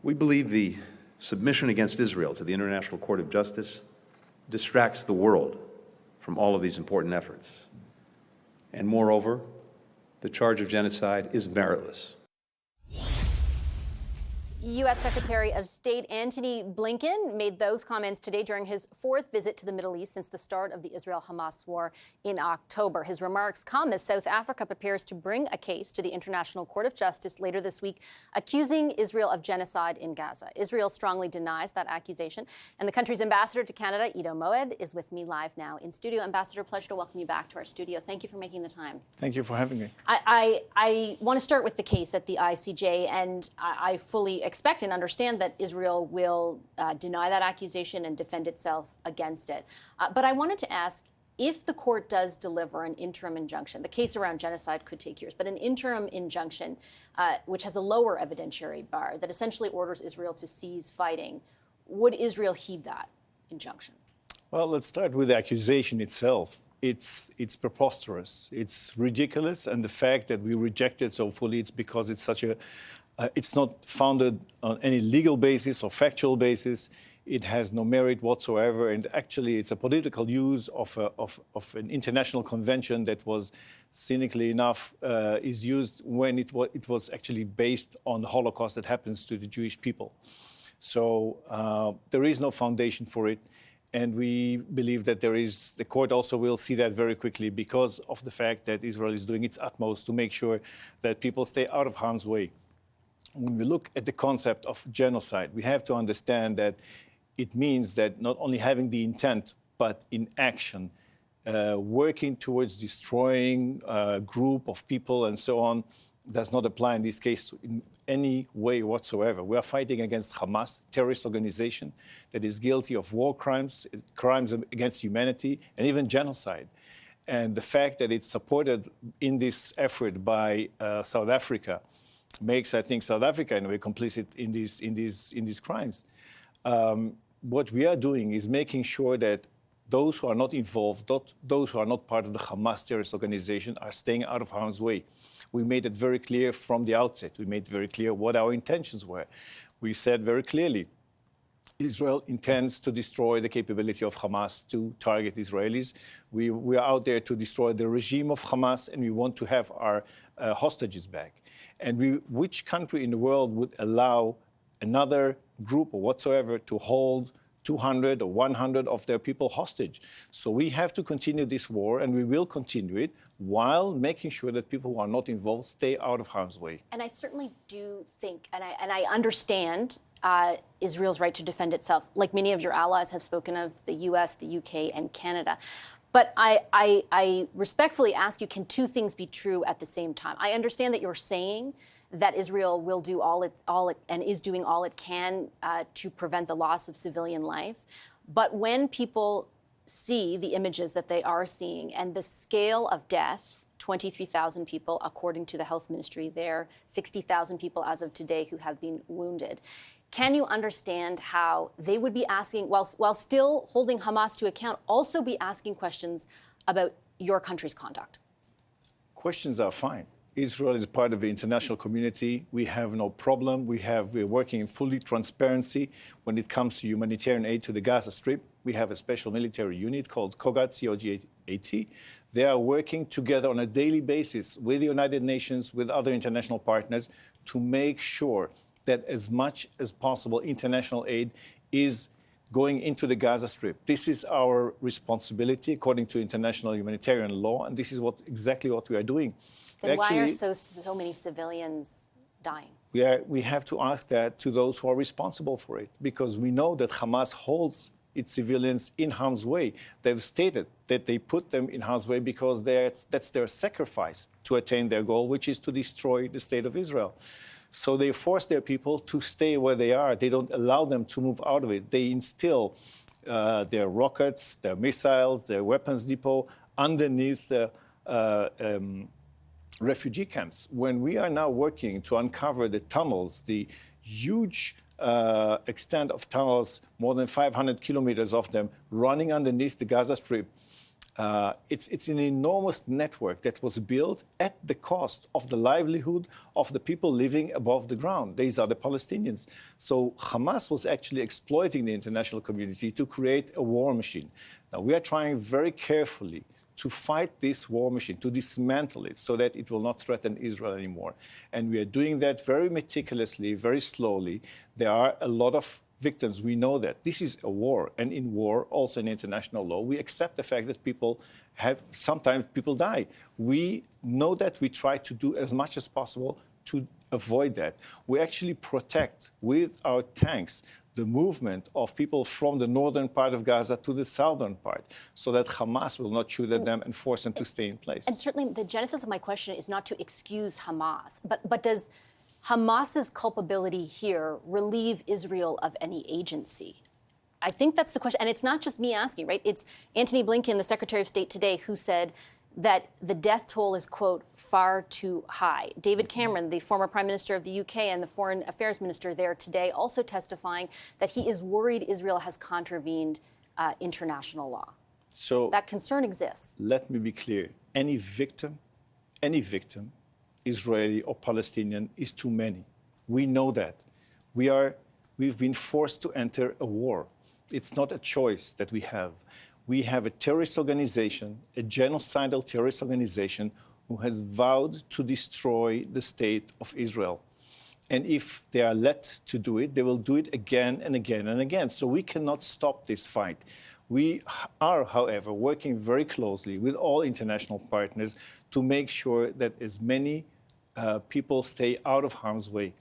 We believe the submission against Israel to the International Court of Justice distracts the world from all of these important efforts. And moreover, the charge of genocide is meritless. U.S. Secretary of State Antony Blinken made those comments today during his fourth visit to the Middle East since the start of the Israel-Hamas war in October. His remarks come as South Africa prepares to bring a case to the International Court of Justice later this week, accusing Israel of genocide in Gaza. Israel strongly denies that accusation, and the country's ambassador to Canada, Iddo Moed, is with me live now in studio. Ambassador, pleasure to welcome you back to our studio. Thank you for making the time. Thank you for having me. I want to start with the case at the ICJ, and I fully expect and understand that Israel will deny that accusation and defend itself against it. But I wanted to ask, if the court does deliver an interim injunction, the case around genocide could take years, but an interim injunction which has a lower evidentiary bar that essentially orders Israel to cease fighting, would Israel heed that injunction? Well, let's start with the accusation itself. It's preposterous, it's ridiculous, and the fact that we reject it so fully, it's because it's such a it's not founded on any legal basis or factual basis. It has no merit whatsoever, and actually it's a political use of an international convention that was, cynically enough, is used when it was actually based on the Holocaust that happens to the Jewish people. So there is no foundation for it, and we believe that the court also will see that very quickly because of the fact that Israel is doing its utmost to make sure that people stay out of harm's way. When we look at the concept of genocide, we have to understand that it means that not only having the intent, but in action, working towards destroying a group of people and so on, does not apply in this case in any way whatsoever. We are fighting against Hamas, terrorist organization that is guilty of war crimes, crimes against humanity, and even genocide. And the fact that it's supported in this effort by South Africa makes, I think, South Africa in a way complicit in these crimes. What we are doing is making sure that those who are not involved, those who are not part of the Hamas terrorist organization, are staying out of harm's way. We made it very clear from the outset. We made very clear what our intentions were. We said very clearly, Israel intends to destroy the capability of Hamas to target Israelis. We are out there to destroy the regime of Hamas, and we want to have our hostages back. And which country in the world would allow another group or whatsoever to hold 200 or 100 of their people hostage? So we have to continue this war, and we will continue it while making sure that people who are not involved stay out of harm's way. And I certainly do think, and I understand Israel's right to defend itself, like many of your allies have spoken of, the US, the UK, and Canada. But I respectfully ask you, can two things be true at the same time? I understand that you're saying that Israel will do all it and is doing all it can to prevent the loss of civilian life. But when people see the images that they are seeing and the scale of death, 23,000 people, according to the health ministry there, 60,000 people as of today who have been wounded. Can you understand how they would be asking, while still holding Hamas to account, also be asking questions about your country's conduct? Questions are fine. Israel is part of the international community. We have no problem. We're working in fully transparency when it comes to humanitarian aid to the Gaza Strip. We have a special military unit called COGAT, C-O-G-A-T. They are working together on a daily basis with the United Nations, with other international partners, to make sure that as much as possible international aid is going into the Gaza Strip. This is our responsibility according to international humanitarian law, and this is exactly what we are doing. Then why are so many civilians dying? We have to ask that to those who are responsible for it, because we know that Hamas holds its civilians in harm's way. They've stated that they put them in harm's way because that's their sacrifice to attain their goal, which is to destroy the state of Israel. So they force their people to stay where they are. They don't allow them to move out of it. They instill their rockets, their missiles, their weapons depot underneath the refugee camps. When we are now working to uncover the tunnels, the huge extent of tunnels, more than 500 kilometers of them, running underneath the Gaza Strip, It's an enormous network that was built at the cost of the livelihood of the people living above the ground. These are the Palestinians. So Hamas was actually exploiting the international community to create a war machine. Now, we are trying very carefully to fight this war machine, to dismantle it so that it will not threaten Israel anymore. And we are doing that very meticulously, very slowly. There are a lot of victims. We know that. This is a war. And in war, also in international law, we accept the fact that sometimes people die. We know that. We try to do as much as possible to avoid that. We actually protect with our tanks the movement of people from the northern part of Gaza to the southern part, so that Hamas will not shoot at them and force them to stay in place. And certainly the genesis of my question is not to excuse Hamas, but does Hamas's culpability here relieve Israel of any agency? I think that's the question. And it's not just me asking, right? It's Antony Blinken, the Secretary of State today, who said that the death toll is, quote, far too high. David Cameron, the former Prime Minister of the UK and the Foreign Affairs Minister there today, also testifying that he is worried Israel has contravened international law. So that concern exists. Let me be clear. Any victim, Israeli or Palestinian, is too many. We know that. We've been forced to enter a war. It's not a choice that we have. We have a terrorist organization, a genocidal terrorist organization, who has vowed to destroy the state of Israel. And if they are let to do it, they will do it again and again and again. So we cannot stop this fight. We are, however, working very closely with all international partners to make sure that as many people stay out of harm's way.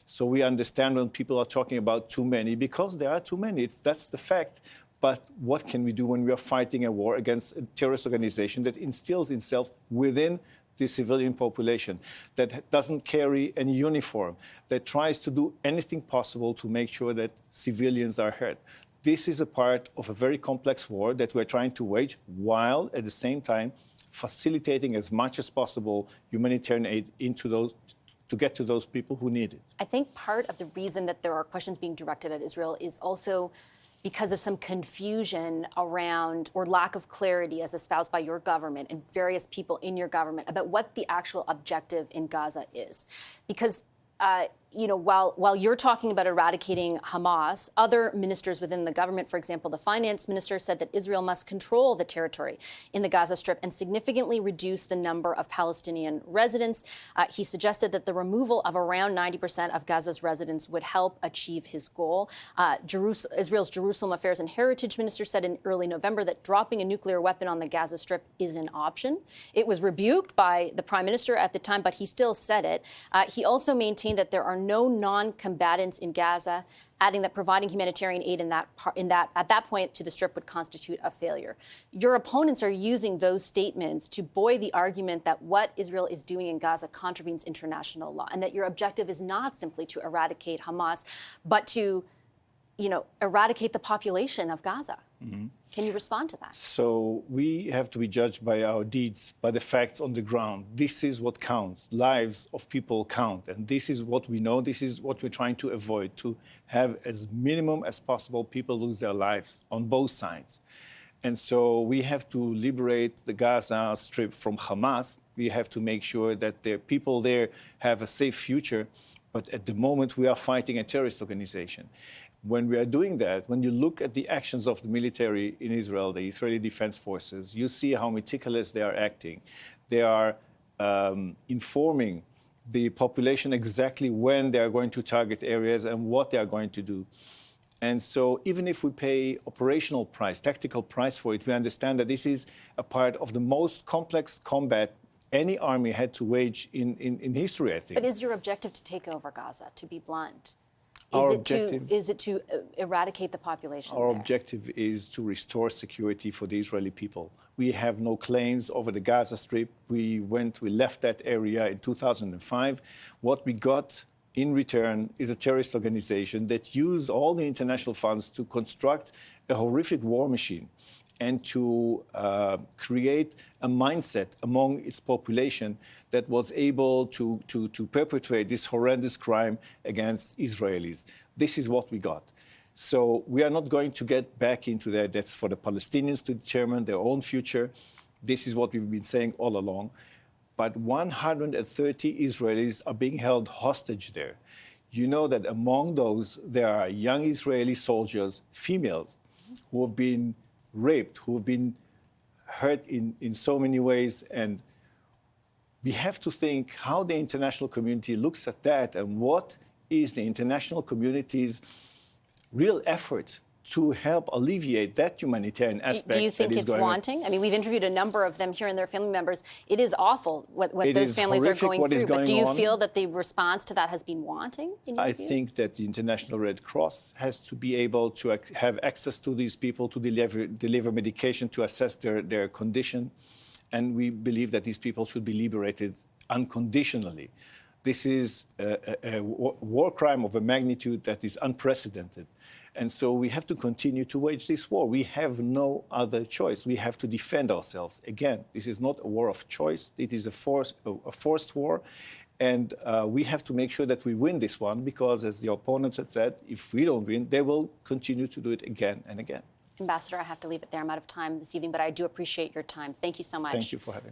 So we understand when people are talking about too many, because there are too many. That's the fact. But what can we do when we are fighting a war against a terrorist organization that instills itself within the civilian population, that doesn't carry any uniform, that tries to do anything possible to make sure that civilians are hurt? This is a part of a very complex war that we're trying to wage, while at the same time facilitating as much as possible humanitarian aid to get to those people who need it. I think part of the reason that there are questions being directed at Israel is also because of some confusion around, or lack of clarity as espoused by your government and various people in your government about what the actual objective in Gaza is. Because while you're talking about eradicating Hamas, other ministers within the government, for example, the finance minister, said that Israel must control the territory in the Gaza Strip and significantly reduce the number of Palestinian residents. He suggested that the removal of around 90% of Gaza's residents would help achieve his goal. Israel's Jerusalem Affairs and Heritage Minister said in early November that dropping a nuclear weapon on the Gaza Strip is an option. It was rebuked by the Prime Minister at the time, but he still said it. He also maintained that there are no non-combatants in Gaza, adding that providing humanitarian aid at that point to the Strip would constitute a failure. Your opponents are using those statements to buoy the argument that what Israel is doing in Gaza contravenes international law, and that your objective is not simply to eradicate Hamas, but to, eradicate the population of Gaza. Mm-hmm. Can you respond to that? So we have to be judged by our deeds, by the facts on the ground. This is what counts. Lives of people count. And this is what we know. This is what we're trying to avoid, to have as minimum as possible people lose their lives on both sides. And so we have to liberate the Gaza Strip from Hamas. We have to make sure that the people there have a safe future. But at the moment, we are fighting a terrorist organization. When we are doing that, when you look at the actions of the military in Israel, the Israeli Defense Forces, you see how meticulous they are acting. They are informing the population exactly when they are going to target areas and what they are going to do. And so even if we pay operational price, tactical price for it, we understand that this is a part of the most complex combat any army had to wage in history, I think. But is your objective to take over Gaza, to be blunt? Is it to eradicate the population Our there? objective is to restore security for the Israeli people. We have no claims over the Gaza Strip. We left that area in 2005. What we got in return is a terrorist organization that used all the international funds to construct a horrific war machine and to create a mindset among its population that was able to perpetrate this horrendous crime against Israelis. This is what we got. So we are not going to get back into that. That's for the Palestinians to determine their own future. This is what we've been saying all along. But 130 Israelis are being held hostage there. You know that among those, there are young Israeli soldiers, females, who have been raped, who have been hurt in so many ways. And we have to think how the international community looks at that and what is the international community's real effort to help alleviate that humanitarian aspect. Do you think it's wanting? I mean, we've interviewed a number of them here and their family members. It is awful what those families are going through. But do you feel that the response to that has been wanting? I think that the International Red Cross has to be able to have access to these people, to deliver medication, to assess their condition. And we believe that these people should be liberated unconditionally. This is a war crime of a magnitude that is unprecedented. And so we have to continue to wage this war. We have no other choice. We have to defend ourselves. Again, this is not a war of choice. It is a forced war. And we have to make sure that we win this one because, as the opponents have said, if we don't win, they will continue to do it again and again. Ambassador, I have to leave it there. I'm out of time this evening, but I do appreciate your time. Thank you so much. Thank you for having me.